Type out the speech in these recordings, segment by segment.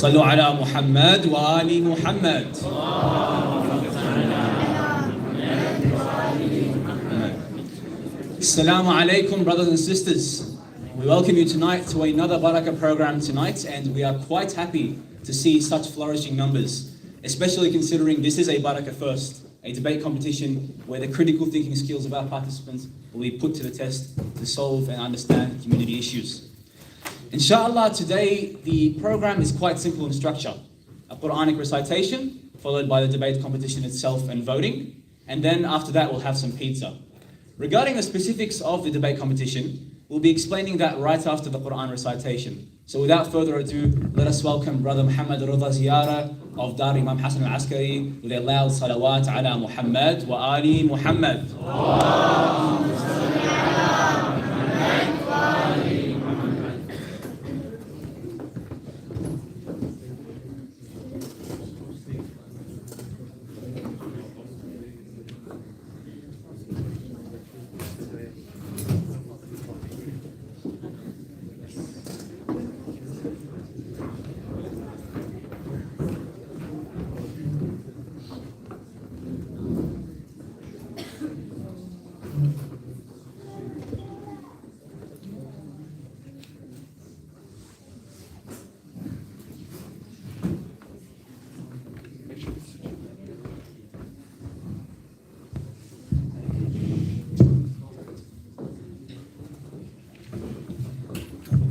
صلوا على محمد وآل محمد. Assalamu alaikum, brothers and sisters. We welcome you tonight to another Barakah program tonight, and we are quite happy to see such flourishing numbers, especially considering this is a Barakah first, a debate competition where the critical thinking skills of our participants will be put to the test to solve and understand community issues. Inshallah, today the program is quite simple in structure. A Quranic recitation, followed by the debate competition itself and voting, and then after that we'll have some pizza. Regarding the specifics of the debate competition, we'll be explaining that right after the Quran recitation. So without further ado, let us welcome Brother Muhammad Rida Ziyara of Dar Imam Hassan al-Askari with a loud salawat ala Muhammad wa ali Muhammad.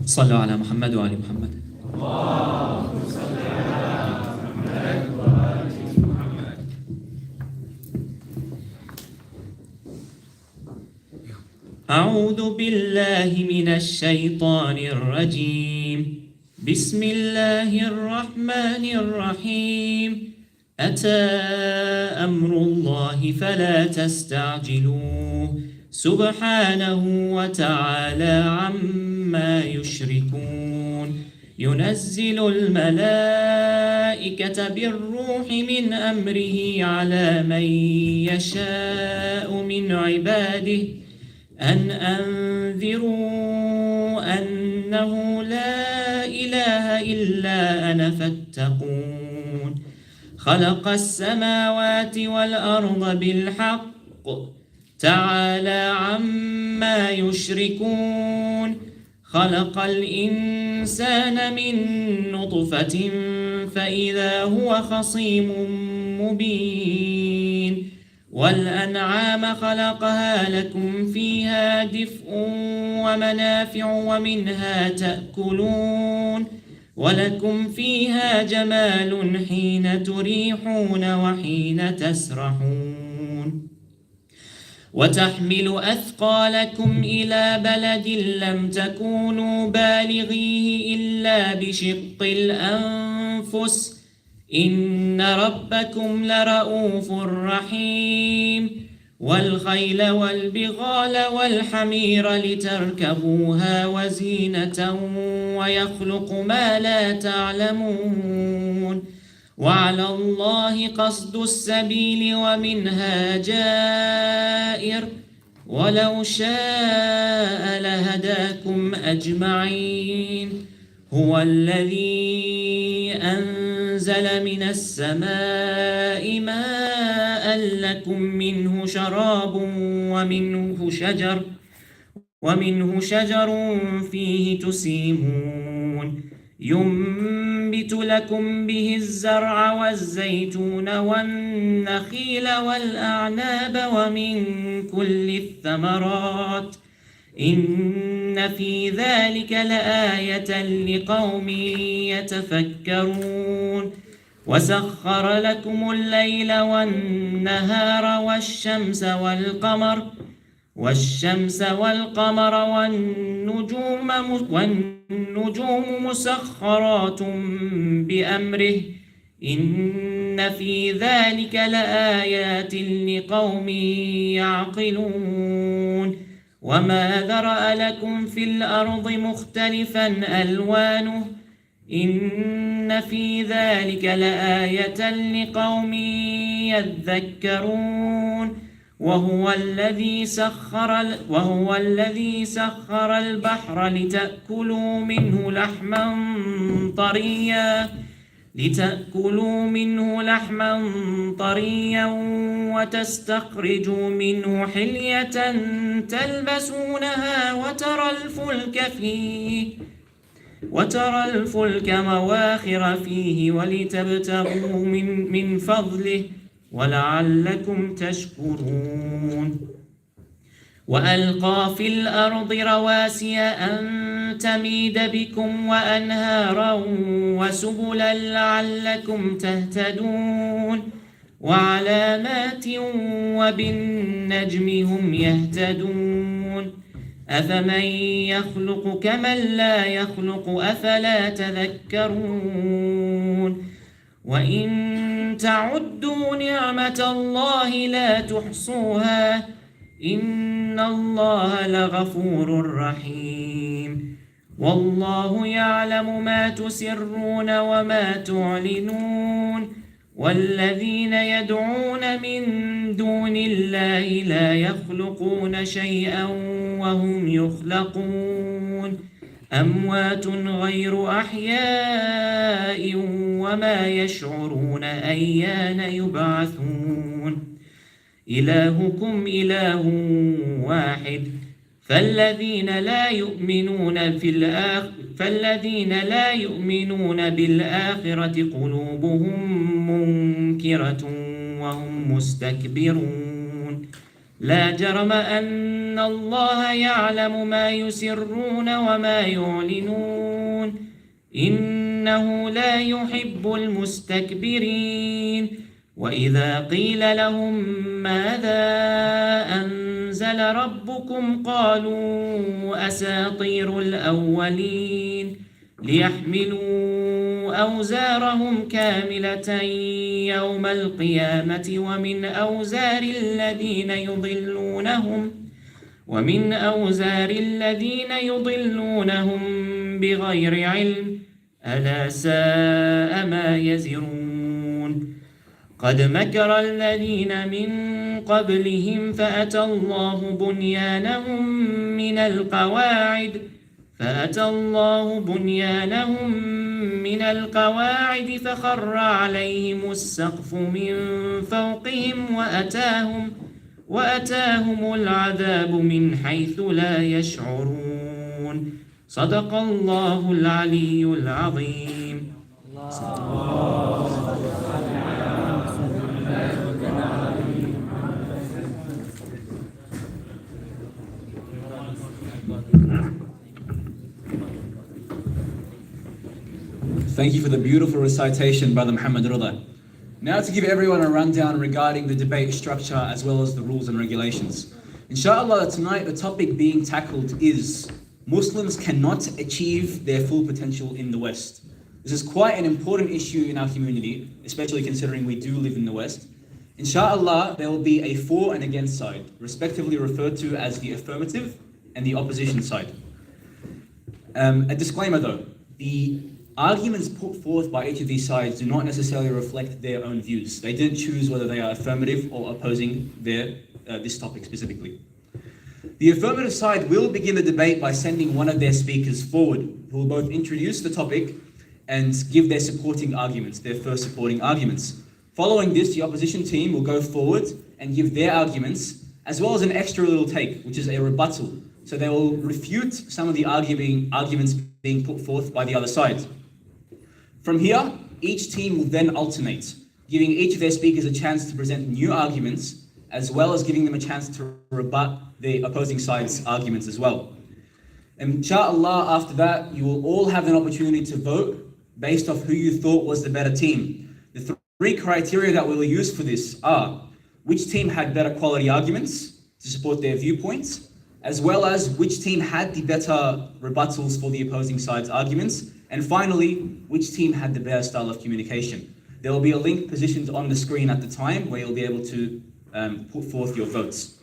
صلوا على محمد وآل محمد. اللهم صل على محمد وآل محمد. أعوذ بالله من الشيطان الرجيم. بسم الله الرحمن الرحيم. أتى أمر الله فلا تستعجلوه سبحانه وتعالى عما يشركون. ينزل الملائكة بالروح من أمره على من يشاء من عباده أن أنذروا أنه لا إله إلا أنا فاتقون. خلق السماوات والأرض بالحق تعالى عما يشركون. خلق الإنسان من نطفة فإذا هو خصيم مبين. والأنعام خلقها لكم فيها دفء ومنافع ومنها تأكلون ولكم فيها جمال حين تريحون وحين تسرحون. وتحمل أثقالكم إلى بلد لم تكونوا بالغيه إلا بشق الأنفس إن ربكم لرؤوف رحيم. والخيل والبغال والحمير لتركبوها وزينة ويخلق ما لا تعلمون. وعلى الله قصد السبيل ومنها جائر ولو شاء لهداكم أجمعين. هو الذي أنزل من السماء ماء لكم منه شراب ومنه شجر فيه تسيمون. ينبت لكم به الزرع والزيتون والنخيل والأعناب ومن كل الثمرات إن في ذلك لآية لقوم يتفكرون. وسخر لكم الليل والنهار والشمس والقمر والنجوم مسخرات بأمره إن في ذلك لآيات لقوم يعقلون. وما ذرأ لكم في الأرض مختلفا ألوانه إن في ذلك لآية لقوم يذكرون. وهو الذي سخر البحر لتأكلوا منه لحما طريا لتأكلوا منه لحما طريا وتستخرجوا منه حلية تلبسونها وترى الفلك مواخر فيه ولتبتغوا من فضله ولعلكم تشكرون وألقى في الأرض رواسي أن تميد بكم وأنهارا وسبلا لعلكم تهتدون وعلامات وبالنجم هم يهتدون أفمن يخلق كمن لا يخلق أفلا تذكرون وإن تعدوا نعمة الله لا تحصوها إن الله لغفور رحيم والله يعلم ما تسرون وما تعلنون والذين يدعون من دون الله لا يخلقون شيئا وهم يخلقون أموات غير أحياء وما يشعرون أيان يبعثون إلهكم إله واحد فالذين لا يؤمنون بالآخرة قلوبهم منكرة وهم مستكبرون لا جرم أن الله يعلم ما يسرون وما يعلنون إنه لا يحب المستكبرين وإذا قيل لهم ماذا أنزل ربكم قالوا أساطير الأولين ليحملوا أوزارهم كاملة يوم القيامة ومن أوزار الذين يضلونهم بغير علم ألا ساء ما يزرون قد مكر الذين من قبلهم فأتى الله بنيانهم من القواعد فخر عليهم السقف من فوقهم وأتاهم العذاب من حيث لا يشعرون صدق الله العلي العظيم. Thank you for the beautiful recitation, Brother Muhammad Rida. Now to give everyone a rundown regarding the debate structure as well as the rules and regulations. Inshallah, tonight the topic being tackled is Muslims cannot achieve their full potential in the West. This is quite an important issue in our community, especially considering we do live in the West. Inshallah, there will be a for and against side, respectively referred to as the affirmative and the opposition side. A disclaimer though, the arguments put forth by each of these sides do not necessarily reflect their own views. They didn't choose whether they are affirmative or opposing this topic specifically. The affirmative side will begin the debate by sending one of their speakers forward, who will both introduce the topic and give their supporting arguments, their first supporting arguments. Following this, the opposition team will go forward and give their arguments, as well as an extra little take, which is a rebuttal. So they will refute some of the arguments being put forth by the other side. From here, each team will then alternate, giving each of their speakers a chance to present new arguments, as well as giving them a chance to rebut the opposing side's arguments as well. Inshallah, after that, you will all have an opportunity to vote based off who you thought was the better team. The three criteria that we will use for this are which team had better quality arguments to support their viewpoints, as well as which team had the better rebuttals for the opposing side's arguments, and finally, which team had the better style of communication. There will be a link positioned on the screen at the time where you'll be able to put forth your votes.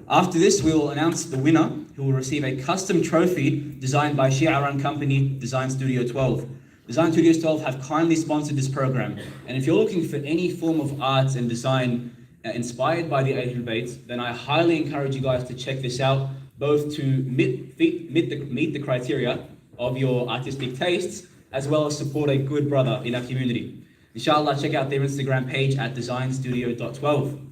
After this, we will announce the winner, who will receive a custom trophy designed by Shia-run company Design Studio 12. Design Studio 12 have kindly sponsored this program, and if you're looking for any form of art and design inspired by the Ahlul Bayt, then I highly encourage you guys to check this out, both to meet the criteria of your artistic tastes, as well as support a good brother in our community. Inshallah, check out their Instagram page at designstudio.12.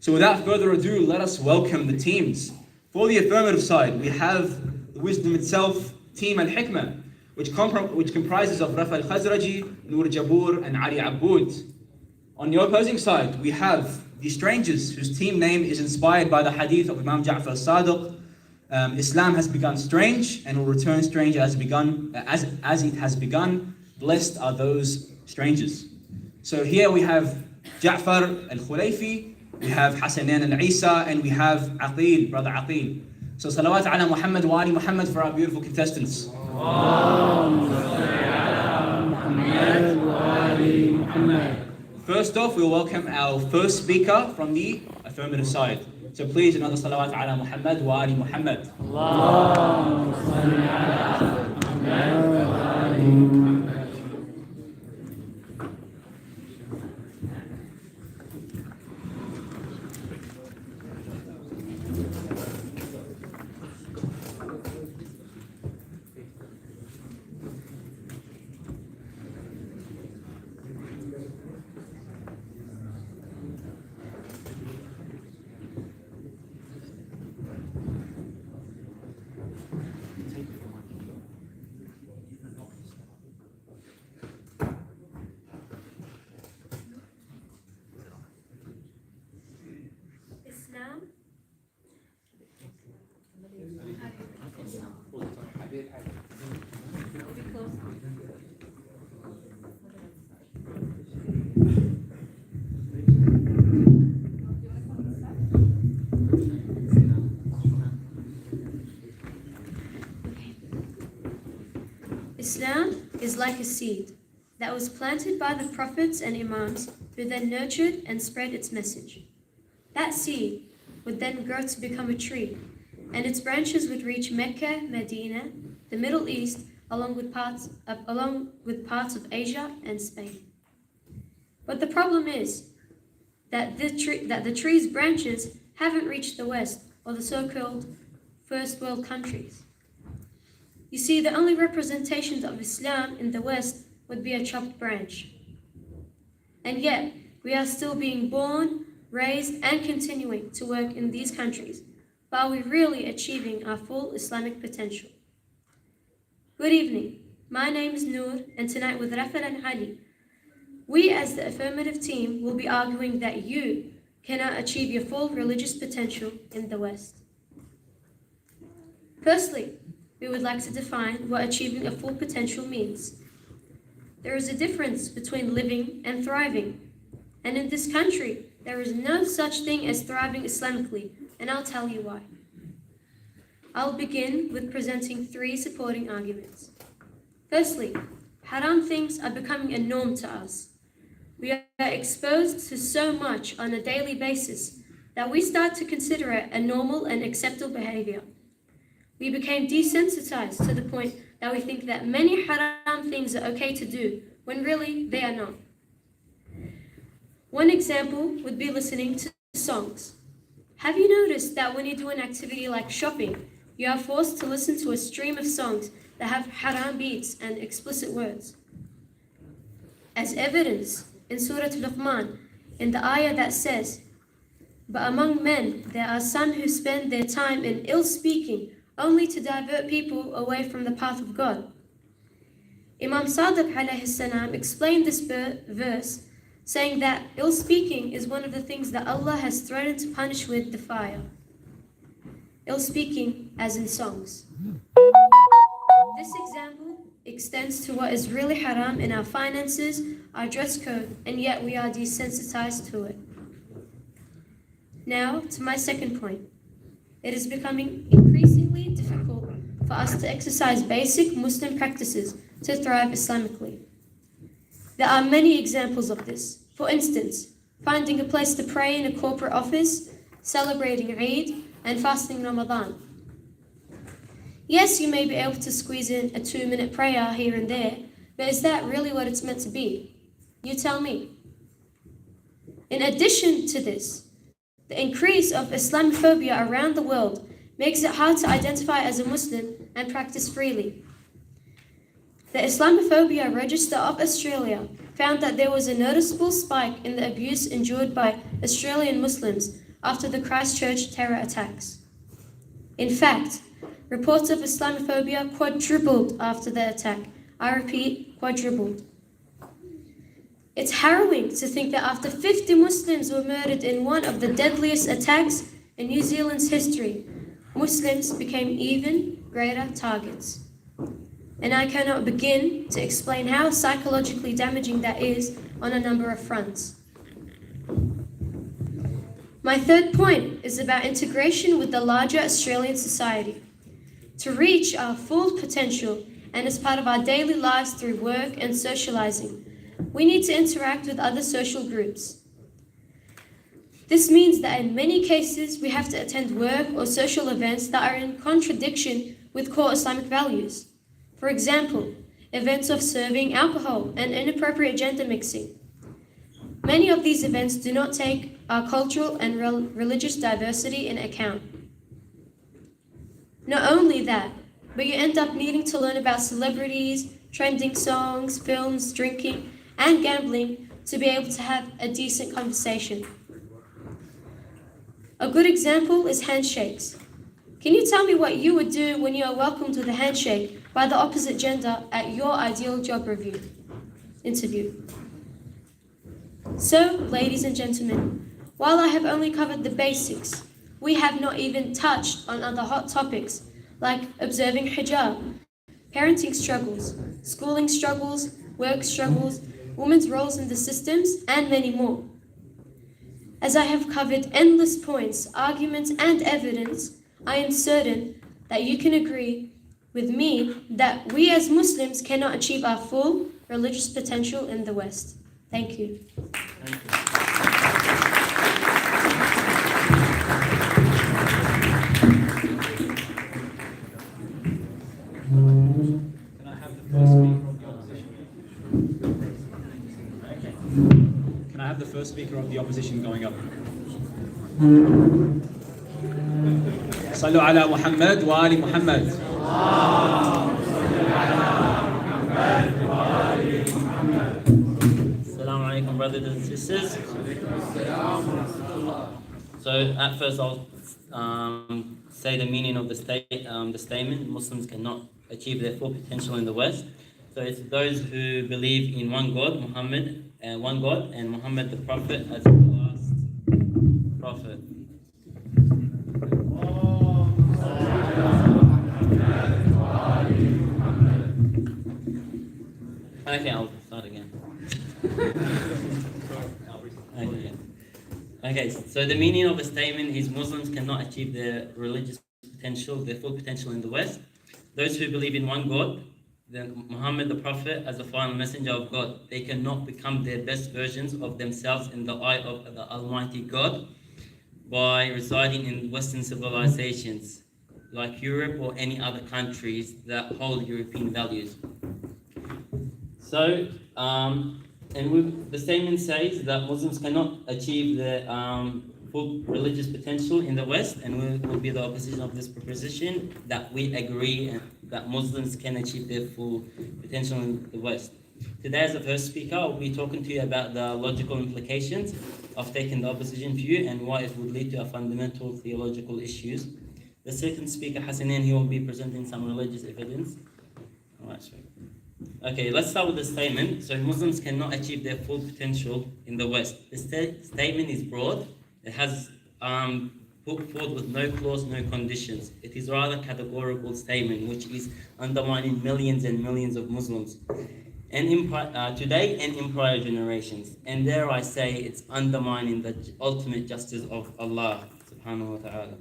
So without further ado, let us welcome the teams. For the affirmative side, we have the wisdom itself, team Al-Hikma, which comprises of Rafa Al-Khazraji, Noor Jabour, and Ali Aboud. On the opposing side, we have the strangers, whose team name is inspired by the hadith of Imam Ja'far Sadiq. Islam has begun strange and will return strange as it has begun. Blessed are those strangers. So here we have Ja'far Al-Khulayfi, we have Hassanan Al-Isa, and we have Aqil, brother Aqil. So salawat ala Muhammad wa ali Muhammad for our beautiful contestants. First off, we'll welcome our first speaker from the affirmative side. So please, another salawat ala Muhammad wa ali Muhammad. Islam is like a seed that was planted by the prophets and imams who then nurtured and spread its message. That seed would then grow to become a tree, and its branches would reach Mecca, Medina, the Middle East, along with parts of Asia and Spain. But the problem is that the tree's branches haven't reached the West or the so-called first world countries. You see, the only representations of Islam in the West would be a chopped branch. And yet, we are still being born, raised, and continuing to work in these countries, but are we really achieving our full Islamic potential? Good evening. My name is Noor, and tonight with Rafa and Ali, we as the affirmative team will be arguing that you cannot achieve your full religious potential in the West. Firstly, we would like to define what achieving a full potential means. There is a difference between living and thriving. And in this country, there is no such thing as thriving Islamically, and I'll tell you why. I'll begin with presenting 3 supporting arguments. Firstly, haram things are becoming a norm to us. We are exposed to so much on a daily basis that we start to consider it a normal and acceptable behavior. We became desensitized to the point that we think that many haram things are okay to do, when really they are not. One example would be listening to songs. Have you noticed that when you do an activity like shopping, you are forced to listen to a stream of songs that have haram beats and explicit words? As evidence, in Surah Luqman, in the ayah that says, "But among men there are some who spend their time in ill-speaking only to divert people away from the path of God." Imam Sadiq alayhi salam explained this verse, saying that ill-speaking is one of the things that Allah has threatened to punish with the fire. Ill-speaking as in songs. This example extends to what is really haram in our finances, our dress code, and yet we are desensitized to it. Now, to my second point. It is becoming increasingly difficult for us to exercise basic Muslim practices to thrive Islamically. There are many examples of this. For instance, finding a place to pray in a corporate office, celebrating Eid, and fasting Ramadan. Yes, you may be able to squeeze in a 2-minute prayer here and there, but is that really what it's meant to be? You tell me. In addition to this, the increase of Islamophobia around the world makes it hard to identify as a Muslim and practice freely. The Islamophobia Register of Australia found that there was a noticeable spike in the abuse endured by Australian Muslims after the Christchurch terror attacks. In fact, reports of Islamophobia quadrupled after the attack. I repeat, quadrupled. It's harrowing to think that after 50 Muslims were murdered in one of the deadliest attacks in New Zealand's history, Muslims became even greater targets. And I cannot begin to explain how psychologically damaging that is on a number of fronts. My third point is about integration with the larger Australian society. To reach our full potential and as part of our daily lives through work and socializing, we need to interact with other social groups. This means that in many cases we have to attend work or social events that are in contradiction with core Islamic values. For example, events of serving alcohol and inappropriate gender mixing. Many of these events do not take our cultural and religious diversity in account. Not only that, but you end up needing to learn about celebrities, trending songs, films, drinking, and gambling to be able to have a decent conversation. A good example is handshakes. Can you tell me what you would do when you are welcomed with a handshake by the opposite gender at your ideal job interview? So, ladies and gentlemen, while I have only covered the basics, we have not even touched on other hot topics like observing hijab, parenting struggles, schooling struggles, work struggles, women's roles in the systems, and many more. As I have covered endless points, arguments, and evidence, I am certain that you can agree with me that we as Muslims cannot achieve our full religious potential in the West. Thank you. Can I have the first speaker of the opposition? Can I have the first speaker of the opposition going up? صلوا على محمد وآل محمد. Assalamu alaikum, brothers and sisters. So at first I'll say the meaning of the statement. Muslims cannot achieve their full potential in the West. So it's those who believe in one God, and Muhammad the Prophet as the last prophet. Okay, I'll start again. Okay, so the meaning of the statement is Muslims cannot achieve their religious potential, their full potential in the West. Those who believe in one God, then Muhammad the Prophet as the final messenger of God, they cannot become their best versions of themselves in the eye of the Almighty God by residing in Western civilizations like Europe or any other countries that hold European values. So, the statement says that Muslims cannot achieve their full religious potential in the West, and we will be the opposition of this proposition that we agree that Muslims can achieve their full potential in the West. Today, as the first speaker, I'll be talking to you about the logical implications of taking the opposition view and why it would lead to fundamental theological issues. The second speaker, Hassanin, he will be presenting some religious evidence. All right, sorry. Okay, let's start with the statement. So Muslims cannot achieve their full potential in the West. The statement is broad. It has put forth with no clause, no conditions. It is rather categorical statement, which is undermining millions and millions of Muslims, and today and in prior generations. And there I say it's undermining the ultimate justice of Allah subhanahu wa ta'ala.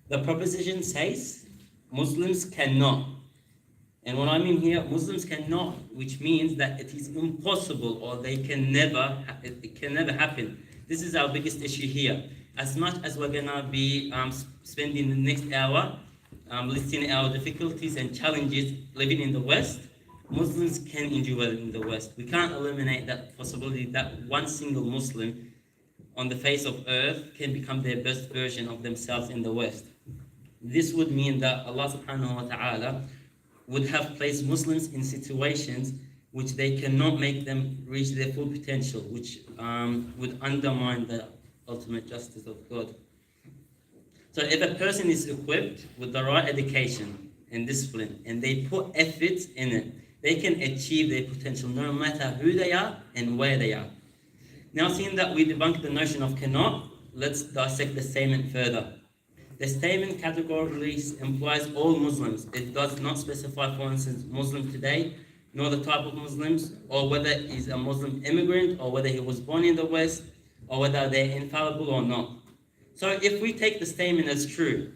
The proposition says Muslims cannot. And what I mean here, Muslims cannot, which means that it is impossible or it can never happen. This is our biggest issue here. As much as we're gonna be spending the next hour listing our difficulties and challenges living in the West, Muslims can endure in the West. We can't eliminate that possibility that one single Muslim on the face of earth can become their best version of themselves in the West. This would mean that Allah subhanahu wa ta'ala would have placed Muslims in situations which they cannot make them reach their full potential, which would undermine the ultimate justice of God. So if a person is equipped with the right education and discipline, and they put effort in it, they can achieve their potential no matter who they are and where they are. Now, seeing that we debunked the notion of cannot, let's dissect the statement further. The statement categorically implies all Muslims. It does not specify, for instance, Muslim today, nor the type of Muslims, or whether he's a Muslim immigrant, or whether he was born in the West, or whether they're infallible or not. So if we take the statement as true,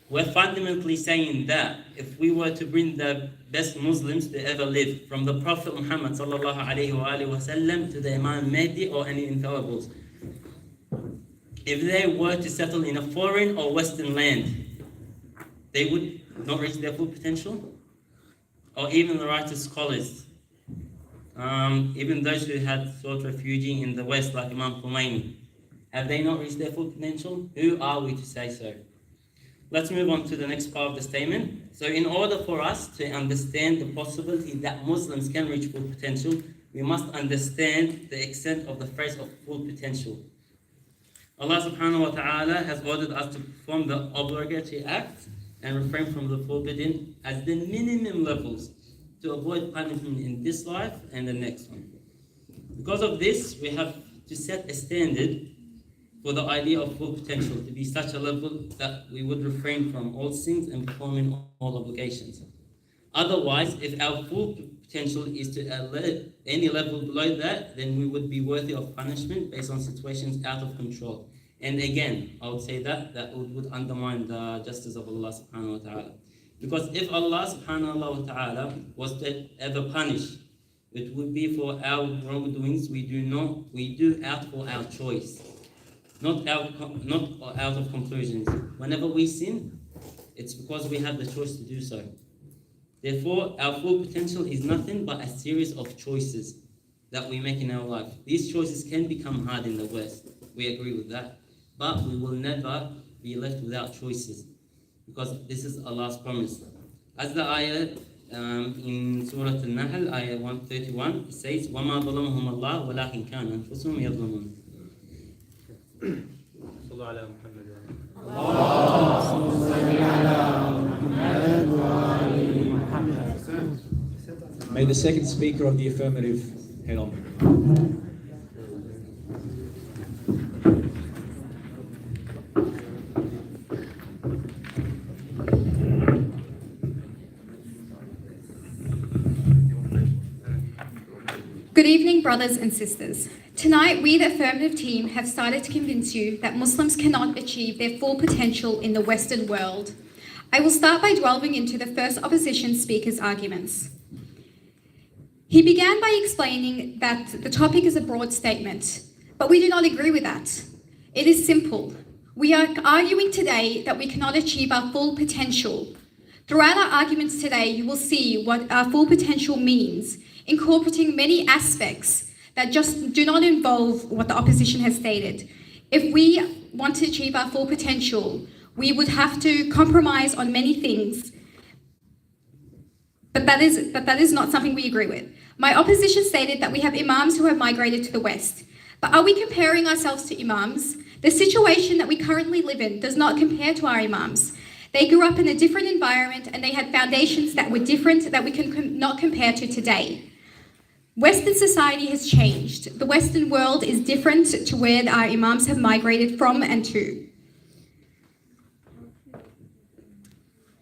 we're fundamentally saying that if we were to bring the best Muslims to ever live, from the Prophet Muhammad sallallahu alaihi wasallam to the Imam Mahdi or any infallibles, if they were to settle in a foreign or Western land, they would not reach their full potential? Or even the righteous scholars, even those who had sought refuge in the West, like Imam Khomeini, have they not reached their full potential? Who are we to say so? Let's move on to the next part of the statement. So in order for us to understand the possibility that Muslims can reach full potential, we must understand the extent of the phrase of full potential. Allah subhanahu wa ta'ala has ordered us to perform the obligatory act and refrain from the forbidden as the minimum levels to avoid punishment in this life and the next one. Because of this, we have to set a standard for the idea of full potential to be such a level that we would refrain from all sins and performing all obligations. Otherwise, if our full potential is to any level below that, then we would be worthy of punishment based on situations out of control. And again, I would say that would undermine the justice of Allah subhanahu wa ta'ala. Because if Allah subhanahu wa ta'ala was to ever punish, it would be for our wrongdoings we do out for our choice, not out of conclusions. Whenever we sin, it's because we have the choice to do so. Therefore, our full potential is nothing but a series of choices that we make in our life. These choices can become hard in the West. We agree with that. But we will never be left without choices, because this is Allah's promise. As the ayah in Surah Al-Nahl, ayah 131, it says, وَمَا ظَلَمَهُمُ اللَّهُ وَلَكِنْ كَانُوا أَنفُسَهُم يَظْلِمُونَ. صلوا على محمد. اللهم صل على محمد. May the second speaker of the affirmative head on. Good evening, brothers and sisters. Tonight, we, the affirmative team, have started to convince you that Muslims cannot achieve their full potential in the Western world. I will start by delving into the first opposition speaker's arguments. He began by explaining that the topic is a broad statement, but we do not agree with that. It is simple. We are arguing today that we cannot achieve our full potential. Throughout our arguments today, you will see what our full potential means, incorporating many aspects that just do not involve what the opposition has stated. If we want to achieve our full potential, we would have to compromise on many things, but that is not something we agree with. My opposition stated that we have imams who have migrated to the West, but are we comparing ourselves to imams? The situation that we currently live in does not compare to our imams. They grew up in a different environment and they had foundations that were different that we can not compare to today. Western society has changed. The Western world is different to where our imams have migrated from and to.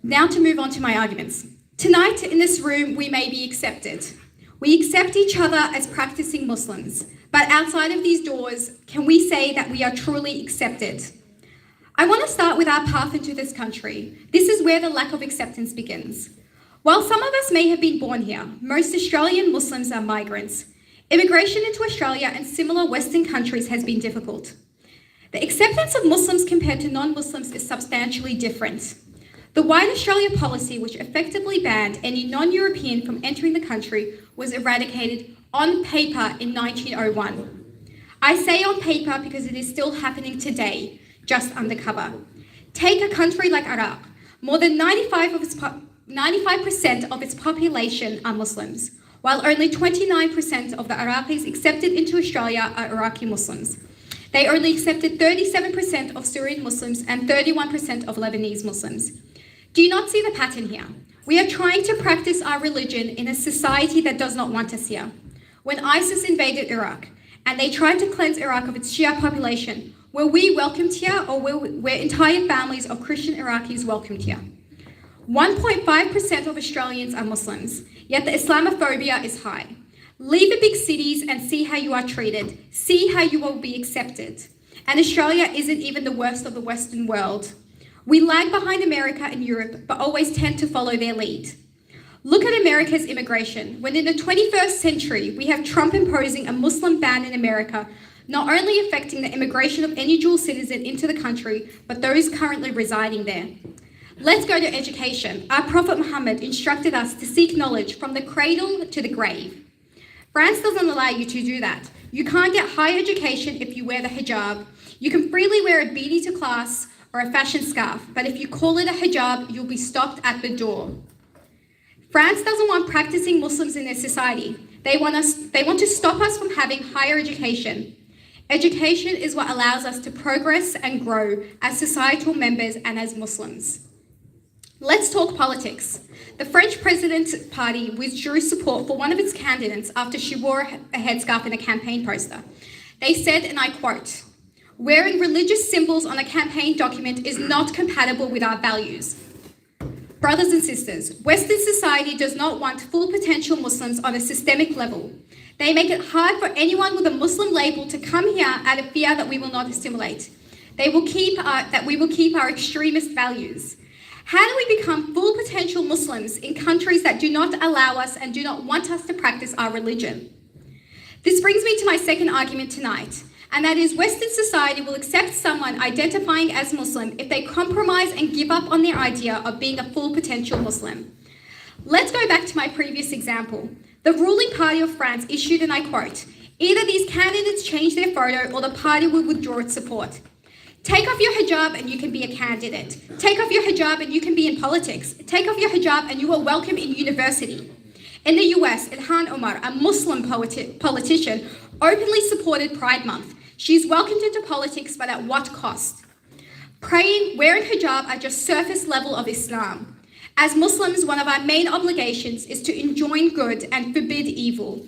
Now to move on to my arguments. Tonight in this room, we may be accepted. We accept each other as practicing Muslims, but outside of these doors, can we say that we are truly accepted? I want to start with our path into this country. This is where the lack of acceptance begins. While some of us may have been born here, most Australian Muslims are migrants. Immigration into Australia and similar Western countries has been difficult. The acceptance of Muslims compared to non-Muslims is substantially different. The White Australia policy, which effectively banned any non-European from entering the country, was eradicated on paper in 1901. I say on paper because it is still happening today, just undercover. Take a country like Iraq. More than 95% 95% of its population are Muslims, while only 29% of the Iraqis accepted into Australia are Iraqi Muslims. They only accepted 37% of Syrian Muslims and 31% of Lebanese Muslims. Do you not see the pattern here? We are trying to practice our religion in a society that does not want us here. When ISIS invaded Iraq and they tried to cleanse Iraq of its Shia population, were we welcomed here, or were entire families of Christian Iraqis welcomed here? 1.5% of Australians are Muslims, yet the Islamophobia is high. Leave the big cities and see how you are treated. See how you will be accepted. And Australia isn't even the worst of the Western world. We lag behind America and Europe, but always tend to follow their lead. Look at America's immigration. When in the 21st century, we have Trump imposing a Muslim ban in America, not only affecting the immigration of any dual citizen into the country, but those currently residing there. Let's go to education. Our Prophet Muhammad instructed us to seek knowledge from the cradle to the grave. France doesn't allow you to do that. You can't get higher education if you wear the hijab. You can freely wear a beanie to class or a fashion scarf, but if you call it a hijab, you'll be stopped at the door. France doesn't want practicing Muslims in their society. They want to stop us from having higher education. Education is what allows us to progress and grow as societal members and as Muslims. Let's talk politics. The French President's Party withdrew support for one of its candidates after she wore a headscarf in a campaign poster. They said, and I quote, "Wearing religious symbols on a campaign document is not compatible with our values." Brothers and sisters, Western society does not want full potential Muslims on a systemic level. They make it hard for anyone with a Muslim label to come here out of fear that we will not assimilate. That we will keep our extremist values. How do we become full potential Muslims in countries that do not allow us and do not want us to practice our religion? This brings me to my second argument tonight, and that is Western society will accept someone identifying as Muslim if they compromise and give up on their idea of being a full potential Muslim. Let's go back to my previous example. The ruling party of France issued, and I quote, "Either these candidates change their photo or the party will withdraw its support." Take off your hijab and you can be a candidate. Take off your hijab and you can be in politics. Take off your hijab and you are welcome in university. In the US, Ilhan Omar, a Muslim politician, openly supported Pride Month. She's welcomed into politics, but at what cost? Praying, wearing hijab are just surface level of Islam. As Muslims, one of our main obligations is to enjoin good and forbid evil.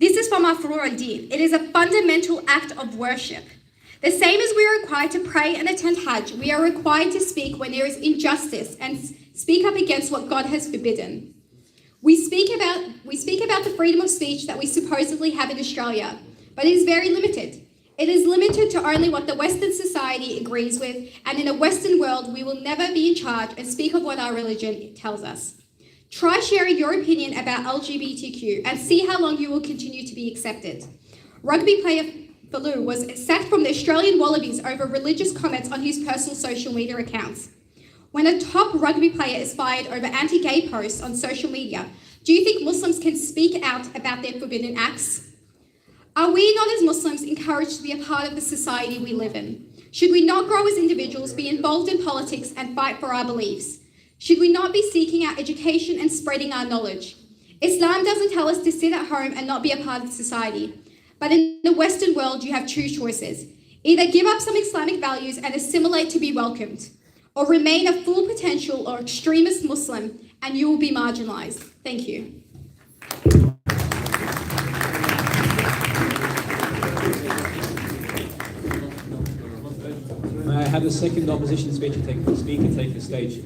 This is from our Furu al-Din. It is a fundamental act of worship. The same as we are required to pray and attend Hajj, we are required to speak when there is injustice and speak up against what God has forbidden. We speak about the freedom of speech that we supposedly have in Australia, but it is very limited. It is limited to only what the Western society agrees with, and in a Western world, we will never be in charge and speak of what our religion tells us. Try sharing your opinion about LGBTQ and see how long you will continue to be accepted. Rugby player Fallu was sacked from the Australian Wallabies over religious comments on his personal social media accounts. When a top rugby player is fired over anti-gay posts on social media, do you think Muslims can speak out about their forbidden acts? Are we not as Muslims encouraged to be a part of the society we live in? Should we not grow as individuals, be involved in politics and fight for our beliefs? Should we not be seeking out education and spreading our knowledge? Islam doesn't tell us to sit at home and not be a part of society. But in the Western world, you have two choices. Either give up some Islamic values and assimilate to be welcomed, or remain a full potential or extremist Muslim and you will be marginalized. Thank you. May I have the second opposition speaker take the stage?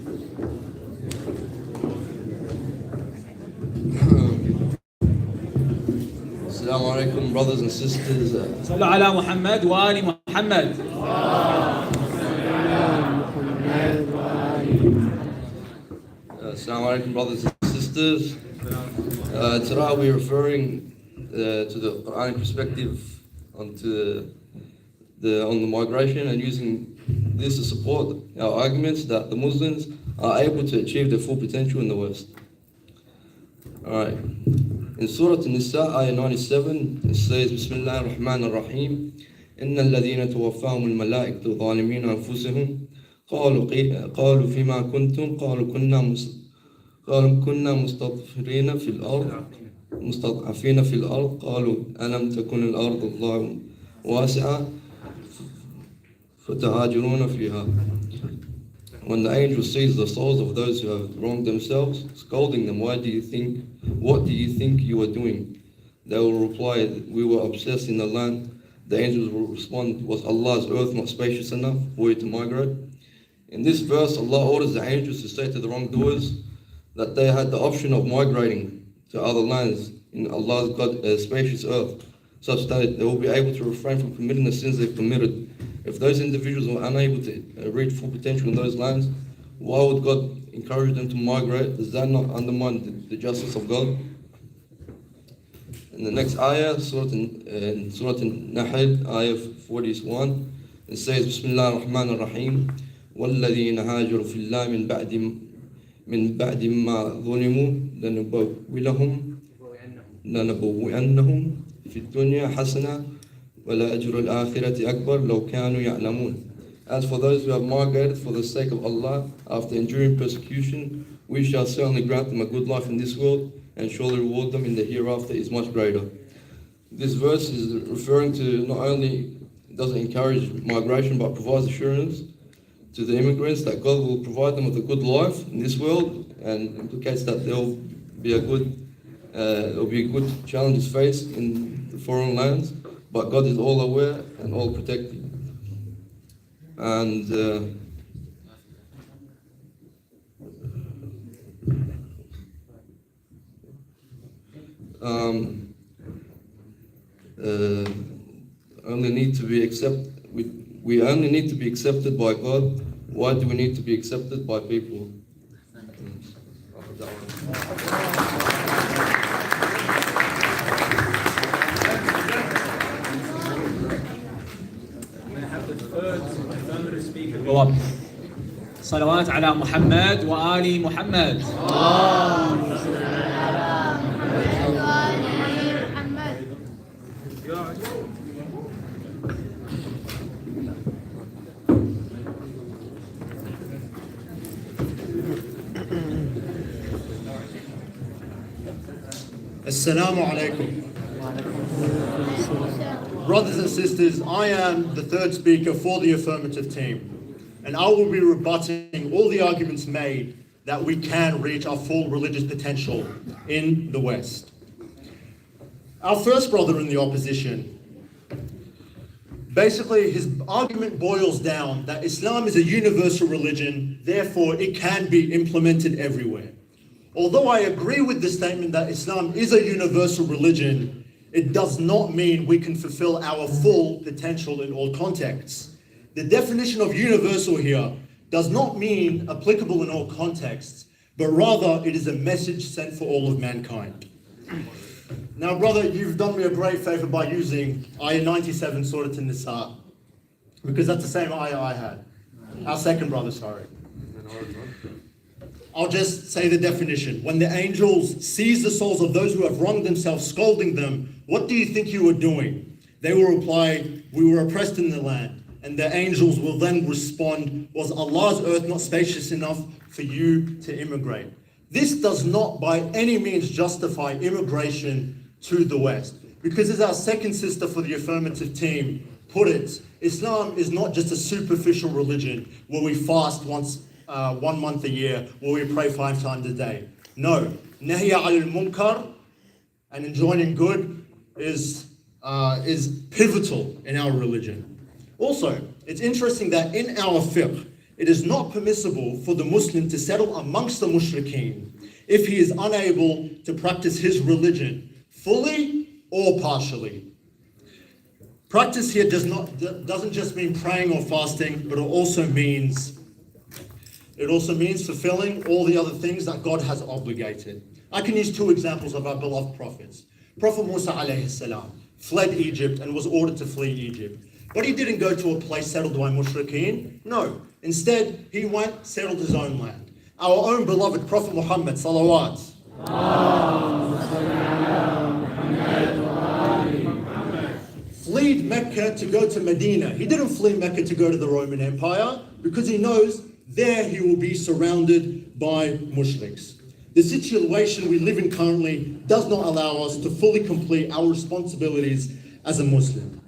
Assalamu alaikum, brothers and sisters. صلوا على محمد وآل محمد. Assalamu alaikum, brothers and sisters. Today we're referring to the Quranic perspective on the migration and using this to support our arguments that the Muslims are able to achieve their full potential in the West. Alright. In Surah An-Nisa, ayah 97, it says, Bismillah ar-Rahman ar-Rahim, إن الذين توفاهم الملائكة ظالمين أنفسهم قالوا فيما كنتم قالوا قالوا كنا مستضعفين في الأرض قالوا ألم تكن الأرض الله واسعة فتهاجرون فيها. When the angel sees the souls of those who have wronged themselves, scolding them, what do you think you are doing? They will reply, we were obsessed in the land. The angels will respond, was Allah's earth not spacious enough for you to migrate? In this verse, Allah orders the angels to say to the wrongdoers that they had the option of migrating to other lands in Allah's spacious earth, such that they will be able to refrain from committing the sins they've committed. If those individuals were unable to reach full potential in those lands, why would God encourage them to migrate? Does that not undermine the justice of God? In the next ayah, Surah An-Nahl, ayah 41, it says, Bismillah ar-Rahman ar-Rahim, وَالَّذِينَ هَاجَرُوا فِي اللَّهِ مِن بَعْدِ مَا ظُلِمُوا لَنُبَوِّئَنَّهُمْ فِي الدُّنْيَا حَسَنَةً وَلَأَجْرُ الْآخِرَةِ أَكْبَرُ لَوْ كَانُوا يَعْلَمُونَ. As for those who have migrated for the sake of Allah after enduring persecution, we shall certainly grant them a good life in this world, and surely reward them in the hereafter is much greater. This verse is referring to not only does it encourage migration, but provides assurance to the immigrants that God will provide them with a good life in this world, and implicates that there'll be a good challenges faced in the foreign lands, but God is all aware and all protecting. And only need to be we only need to be accepted by God. Why do we need to be accepted by people? Go up. صلوات على محمد وآل محمد. Assalamu alaikum. Brothers and sisters, I am the third speaker for the affirmative team, and I will be rebutting all the arguments made that we can reach our full religious potential in the West. Our first brother in the opposition, basically his argument boils down that Islam is a universal religion, therefore it can be implemented everywhere. Although I agree with the statement that Islam is a universal religion, it does not mean we can fulfill our full potential in all contexts. The definition of universal here does not mean applicable in all contexts, but rather it is a message sent for all of mankind. Now, brother, you've done me a great favor by using ayah 97, Surah An-Nisa, because that's the same ayah I had. Our second brother, sorry. I'll just say the definition. When the angels seize the souls of those who have wronged themselves, scolding them, what do you think you were doing? They will reply, we were oppressed in the land. And the angels will then respond, was Allah's earth not spacious enough for you to immigrate? This does not by any means justify immigration to the West. Because as our second sister for the affirmative team put it, Islam is not just a superficial religion where we fast once 1 month a year, where we pray 5 times a day. No, Nahiya al-Munkar and enjoining good is pivotal in our religion. Also, it's interesting that in our fiqh, it is not permissible for the Muslim to settle amongst the mushrikeen if he is unable to practice his religion fully or partially. Practice here doesn't just mean praying or fasting, but it also means fulfilling all the other things that God has obligated. I can use 2 examples of our beloved prophets. Prophet Musa alayhi salam fled Egypt and was ordered to flee Egypt. But he didn't go to a place settled by mushrikeen. No. Instead, he went, settled his own land. Our own beloved Prophet Muhammad, salawat. Fled Mecca to go to Medina. He didn't flee Mecca to go to the Roman Empire because he knows there he will be surrounded by mushriks. The situation we live in currently does not allow us to fully complete our responsibilities as a Muslim.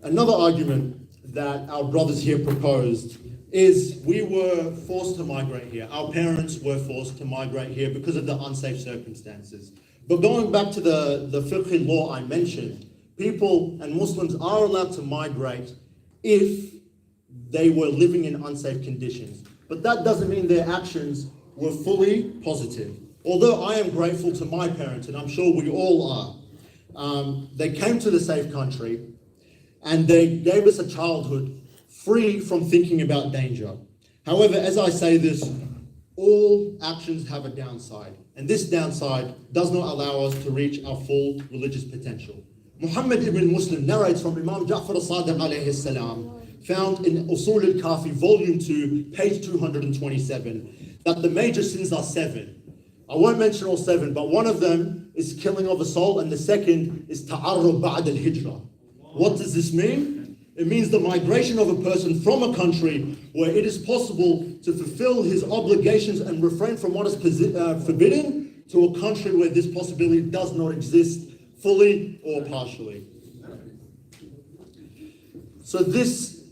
Another argument that our brothers here proposed is we were forced to migrate here. Our parents were forced to migrate here because of the unsafe circumstances. But going back to the fiqh law I mentioned, people and Muslims are allowed to migrate if they were living in unsafe conditions. But that doesn't mean their actions were fully positive. Although I am grateful to my parents, and I'm sure we all are, they came to the safe country and they gave us a childhood free from thinking about danger. However, as I say this, all actions have a downside, and this downside does not allow us to reach our full religious potential. Muhammad ibn Muslim narrates from Imam Ja'far al-Sadiq alayhi salam, found in Usul al-Kafi, volume 2, page 227, that the major sins are 7. I won't mention all 7, but one of them is killing of a soul, and the second is ta'arrub ba'd al-hijrah. What does this mean? It means the migration of a person from a country where it is possible to fulfill his obligations and refrain from what is forbidden, to a country where this possibility does not exist fully or partially. So this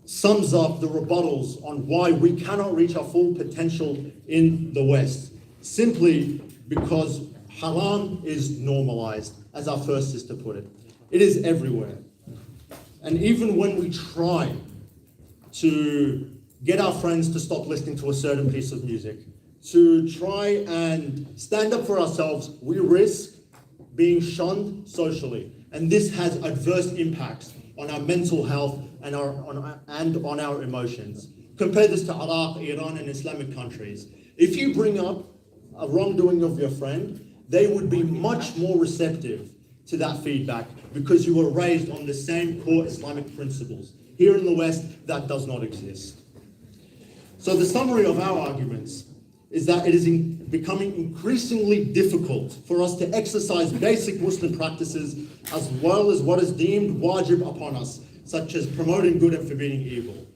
sums up the rebuttals on why we cannot reach our full potential in the West, simply because haram is normalized, as our first sister put it. It is everywhere. And even when we try to get our friends to stop listening to a certain piece of music, to try and stand up for ourselves, we risk being shunned socially. And this has adverse impacts on our mental health and on our emotions. Compare this to Iraq, Iran, and Islamic countries. If you bring up a wrongdoing of your friend, they would be much more receptive to that feedback because you were raised on the same core Islamic principles. Here in the West, that does not exist. So the summary of our arguments is that it is becoming increasingly difficult for us to exercise basic Muslim practices as well as what is deemed wajib upon us, such as promoting good and forbidding evil.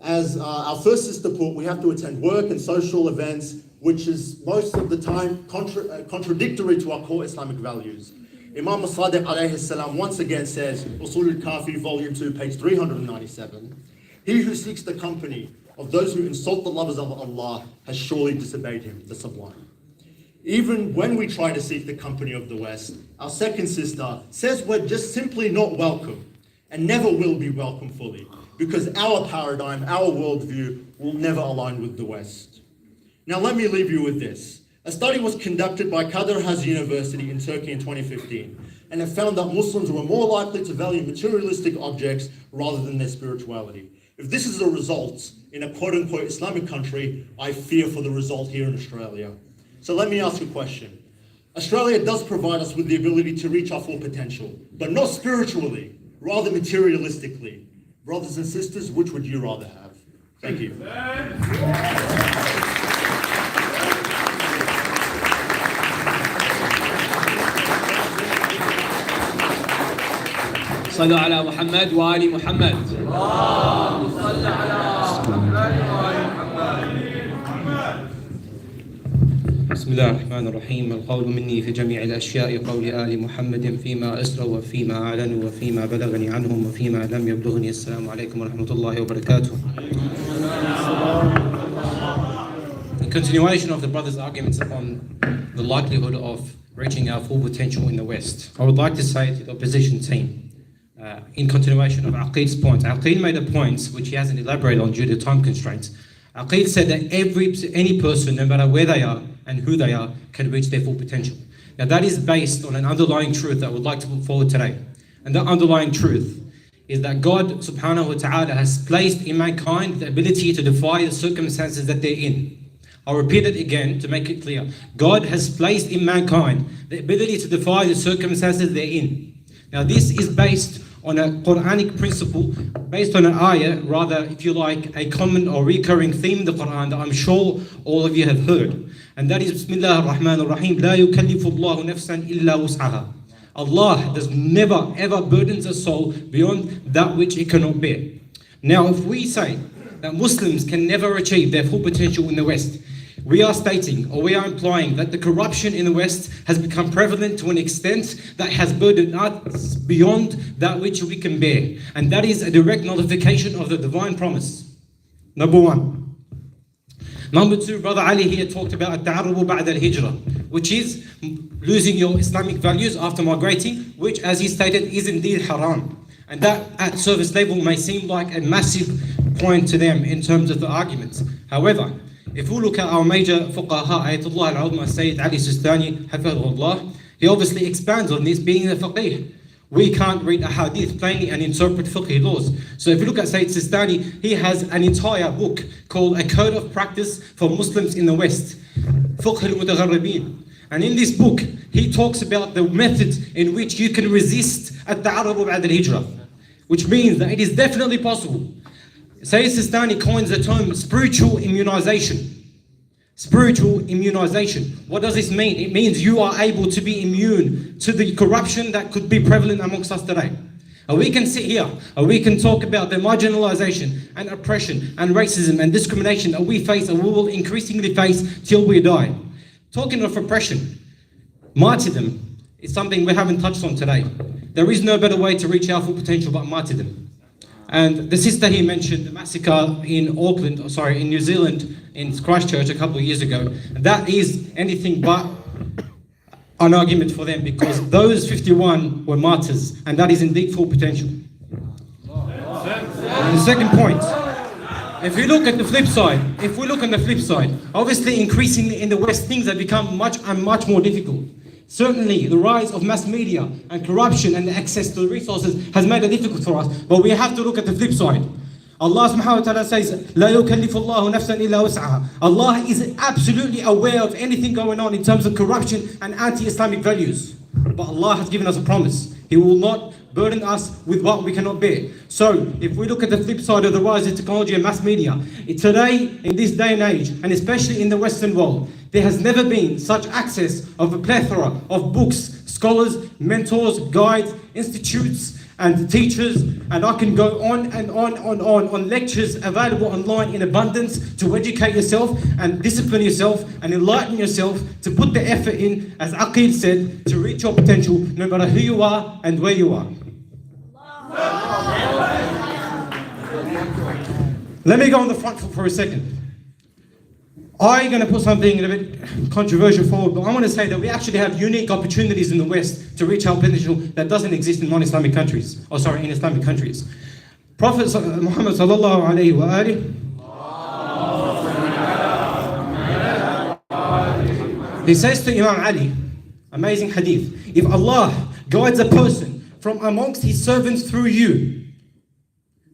As our first sister put, we have to attend work and social events, which is most of the time contradictory to our core Islamic values. Imam al-Sadiq alayhi salam once again says, Usul al-Kafi, volume 2, page 397, he who seeks the company of those who insult the lovers of Allah has surely disobeyed him, the sublime. Even when we try to seek the company of the West, our second sister says we're just simply not welcome and never will be welcome fully because our paradigm, our worldview will never align with the West. Now let me leave you with this. A study was conducted by Kadir Has University in Turkey in 2015, and it found that Muslims were more likely to value materialistic objects rather than their spirituality. If this is a result in a quote-unquote Islamic country, I fear for the result here in Australia. So let me ask you a question. Australia does provide us with the ability to reach our full potential, but not spiritually, rather materialistically. Brothers and sisters, which would you rather have? Thank you. صلوا على محمد وآل محمد. بسم الله الرحمن الرحيم. القول مني في جميع الأشياء قول آل محمد فيما أسروا وفيما أعلنوا وفيما بلغني عنهم وفيما لم يبلغني. السلام عليكم ورحمة الله وبركاته. In continuation of the brother's arguments on the likelihood of reaching our full potential in the West, I would like to say to the opposition team, in continuation of Aqeed's point, Aqeed made a point which he hasn't elaborated on due to time constraints. Aqeed said that any person, no matter where they are and who they are, can reach their full potential. Now that is based on an underlying truth that I would like to put forward today. And that underlying truth is that God subhanahu wa ta'ala has placed in mankind the ability to defy the circumstances that they're in. I'll repeat it again to make it clear. God has placed in mankind the ability to defy the circumstances they're in. Now this is based on a Quranic principle, based on an ayah, rather, if you like, a common or recurring theme in the Quran that I'm sure all of you have heard. And that is, Bismillah ar-Rahman ar-Rahim, لَا يُكَلِّفُ اللَّهُ نَفْسًا إِلَّا وُسْعَهَا. Allah does never ever burdens a soul beyond that which it cannot bear. Now, if we say that Muslims can never achieve their full potential in the West, we are stating, or we are implying, that the corruption in the West has become prevalent to an extent that has burdened us beyond that which we can bear. And that is a direct nullification of the divine promise. Number one. Number two, Brother Ali here talked about at-ta'arrubu ba'da al-hijrah, which is losing your Islamic values after migrating, which, as he stated, is indeed haram. And that at surface level may seem like a massive point to them in terms of the arguments. However, if we look at our major fuqaha, Ayatollah al-Uzma Sayyid Ali Sistani, hafidhahullah, he obviously expands on this, being a faqih. We can't read a hadith plainly and interpret fiqh laws. So if you look at Sayyid Sistani, he has an entire book called A Code of Practice for Muslims in the West, Fiqh al-Mutagharribin. And in this book, he talks about the methods in which you can resist at-ta'arrubu ba'da al-hijrah, which means that it is definitely possible. Sayyid Sistani coins the term spiritual immunization. Spiritual immunization. What does this mean? It means you are able to be immune to the corruption that could be prevalent amongst us today. And we can sit here and we can talk about the marginalization and oppression and racism and discrimination that we face and we will increasingly face till we die. Talking of oppression, martyrdom is something we haven't touched on today. There is no better way to reach our full potential but martyrdom. And the sister he mentioned, the massacre in in New Zealand, in Christchurch a couple of years ago, that is anything but an argument for them, because those 51 were martyrs, and that is indeed full potential. And the second point, if we look at the flip side, obviously increasingly in the West, things have become much more difficult. Certainly, the rise of mass media and corruption and the access to the resources has made it difficult for us. But we have to look at the flip side. Allah subhanahu wa ta'ala says, لا يكلف الله نفسا إلا وسعها. Allah is absolutely aware of anything going on in terms of corruption and anti-Islamic values. But Allah has given us a promise. He will not burden us with what we cannot bear. So, if we look at the flip side of the rise of technology and mass media, today, in this day and age, and especially in the Western world, there has never been such access of a plethora of books, scholars, mentors, guides, institutes, and teachers, and I can go on and on lectures available online in abundance to educate yourself and discipline yourself and enlighten yourself to put the effort in, as Aqil said, to reach your potential no matter who you are and where you are. Let me go on the front foot for a second. I'm going to put something a bit controversial forward, but I want to say that we actually have unique opportunities in the West to reach our potential that doesn't exist in non-Islamic countries, in Islamic countries. Prophet Muhammad sallallahu alayhi wa alihi, he says to Imam Ali, amazing hadith, if Allah guides a person from amongst his servants through you,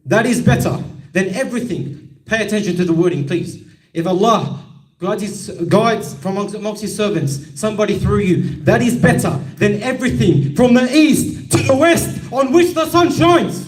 that is better than everything. Pay attention to the wording, please. If Allah guides from amongst his servants somebody through you, that is better than everything from the east to the west on which the sun shines.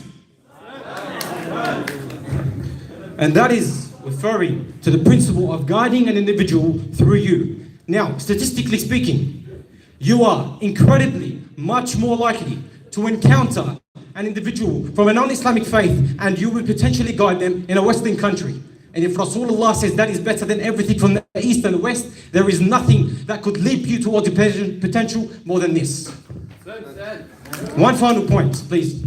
And that is referring to the principle of guiding an individual through you. Now, statistically speaking, you are incredibly much more likely to encounter an individual from a non-Islamic faith, and you will potentially guide them in a Western country. And if Rasulullah says that is better than everything from the east and the west, there is nothing that could lead you towards your potential more than this. One final point, please.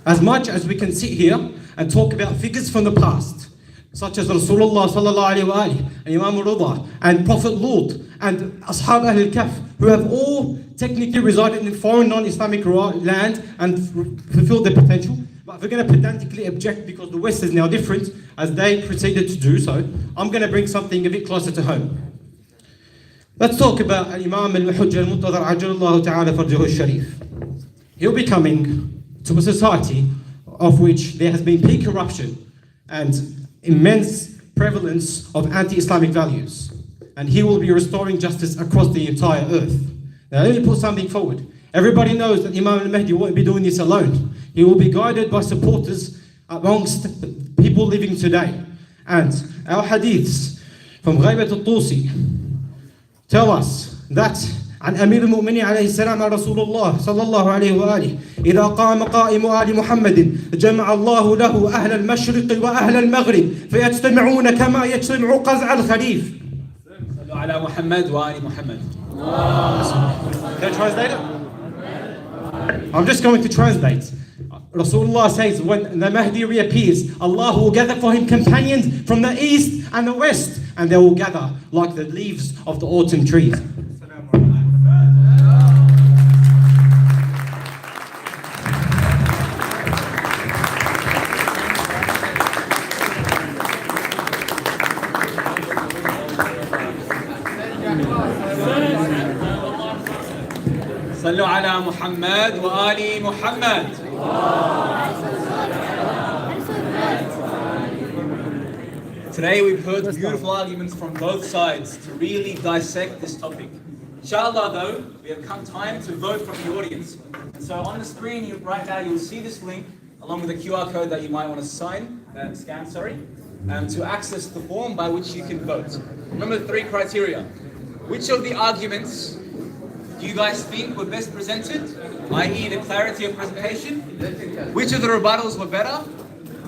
As much as we can sit here and talk about figures from the past, such as Rasulullah sallallahu alaihi wa alihi, and Imam al-Rida, and Prophet Lut, and Ashab Al-Kahf, who have all technically resided in foreign non-Islamic land and fulfilled their potential. But if we're going to pedantically object because the West is now different, as they proceeded to do so, I'm going to bring something a bit closer to home. Let's talk about Imam al-Hujjah al-Muntadhar Ajjallahu Ta'ala Farjahu al-Sharif. He'll be coming to a society of which there has been peak corruption and immense prevalence of anti-Islamic values. And he will be restoring justice across the entire earth. Now let me put something forward. Everybody knows that Imam al-Mahdi won't be doing this alone. He will be guided by supporters amongst people living today. And our hadiths from Ghaybat al-Tusi tell us that عن أمير المؤمنين عليه السلام عن رسول الله صلى الله عليه وآله إذا قام قائم آل محمد جمع الله له أهل المشرق وأهل المغرب فيجتمعون كما يجتمع قزع الخريف. صلوا على محمد وآل محمد. Can I translate it? I'm just going to translate. Rasulullah says when the Mahdi reappears, Allah will gather for him companions from the east and the west, and they will gather like the leaves of the autumn trees. صلوا على محمد وآل محمد. Today we've heard beautiful arguments from both sides to really dissect this topic. Inshallah though, we have come time to vote from the audience. And so on the screen right now you'll see this link along with a QR code that you might want to scan, to access the form by which you can vote. Remember the three criteria. Which of the arguments do you guys think were best presented, i.e. the clarity of presentation? Which of the rebuttals were better?